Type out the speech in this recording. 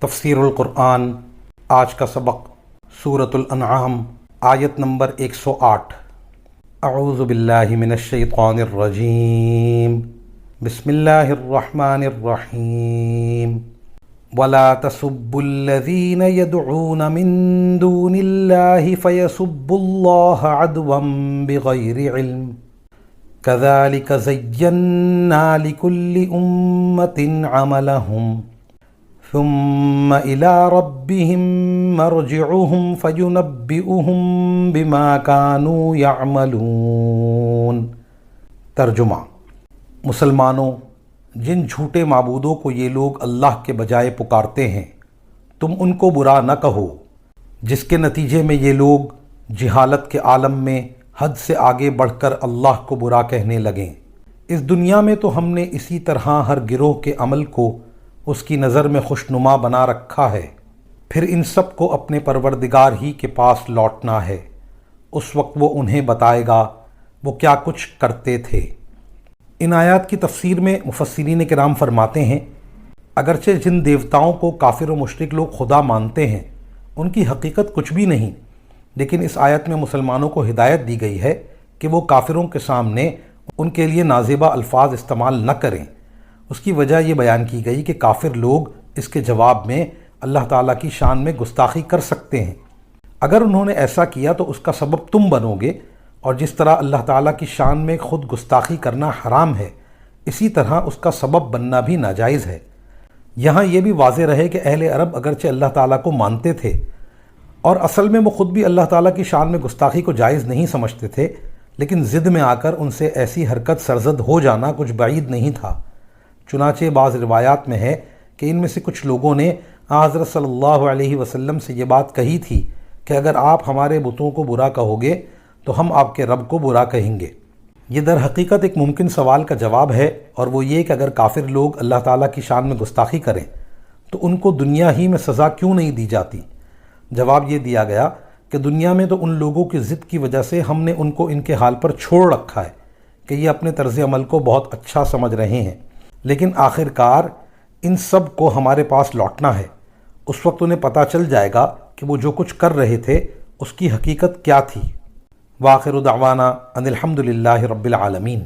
تفسیر القرآن آج کا سبق سورۃ الانعام آیت نمبر 108۔ اعوذ باللہ من الشیطان الرجیم، بسم اللہ الرحمن الرحیم۔ وَلَا تَسُبُّوا الَّذِينَ يَدْعُونَ مِن دُونِ اللَّهِ فَيَسُبُّوا اللَّهَ عَدْوًا بِغَيْرِ عِلْمٍ كَذَلِكَ زَيَّنَّا لِكُلِّ أُمَّةٍ عَمَلَهُمْ ثم إلى ربهم مرجعهم فينبئهم بما كانوا يعملون۔ ترجمہ: مسلمانوں، جن جھوٹے معبودوں کو یہ لوگ اللہ کے بجائے پکارتے ہیں تم ان کو برا نہ کہو، جس کے نتیجے میں یہ لوگ جہالت کے عالم میں حد سے آگے بڑھ کر اللہ کو برا کہنے لگیں۔ اس دنیا میں تو ہم نے اسی طرح ہر گروہ کے عمل کو اس کی نظر میں خوشنما بنا رکھا ہے، پھر ان سب کو اپنے پروردگار ہی کے پاس لوٹنا ہے، اس وقت وہ انہیں بتائے گا وہ کیا کچھ کرتے تھے۔ ان آیات کی تفسیر میں مفسرین کرام فرماتے ہیں، اگرچہ جن دیوتاؤں کو کافر و مشرک لوگ خدا مانتے ہیں ان کی حقیقت کچھ بھی نہیں، لیکن اس آیت میں مسلمانوں کو ہدایت دی گئی ہے کہ وہ کافروں کے سامنے ان کے لیے نازیبا الفاظ استعمال نہ کریں۔ اس کی وجہ یہ بیان کی گئی کہ کافر لوگ اس کے جواب میں اللہ تعالیٰ کی شان میں گستاخی کر سکتے ہیں۔ اگر انہوں نے ایسا کیا تو اس کا سبب تم بنو گے، اور جس طرح اللہ تعالیٰ کی شان میں خود گستاخی کرنا حرام ہے، اسی طرح اس کا سبب بننا بھی ناجائز ہے۔ یہاں یہ بھی واضح رہے کہ اہل عرب اگرچہ اللہ تعالیٰ کو مانتے تھے اور اصل میں وہ خود بھی اللہ تعالیٰ کی شان میں گستاخی کو جائز نہیں سمجھتے تھے، لیکن ضد میں آ کر ان سے ایسی حرکت سرزد ہو جانا کچھ بعید نہیں تھا۔ چنانچہ بعض روایات میں ہے کہ ان میں سے کچھ لوگوں نے حضرت صلی اللہ علیہ وسلم سے یہ بات کہی تھی کہ اگر آپ ہمارے بتوں کو برا کہو گے تو ہم آپ کے رب کو برا کہیں گے۔ یہ در حقیقت ایک ممکن سوال کا جواب ہے، اور وہ یہ کہ اگر کافر لوگ اللہ تعالیٰ کی شان میں گستاخی کریں تو ان کو دنیا ہی میں سزا کیوں نہیں دی جاتی؟ جواب یہ دیا گیا کہ دنیا میں تو ان لوگوں کی ضد کی وجہ سے ہم نے ان کو ان کے حال پر چھوڑ رکھا ہے کہ یہ اپنے طرز عمل کو بہت اچھا سمجھ رہے ہیں، لیکن آخر کار ان سب کو ہمارے پاس لوٹنا ہے۔ اس وقت انہیں پتہ چل جائے گا کہ وہ جو کچھ کر رہے تھے اس کی حقیقت کیا تھی۔ وآخر دعوانا ان الحمد للہ رب العالمین۔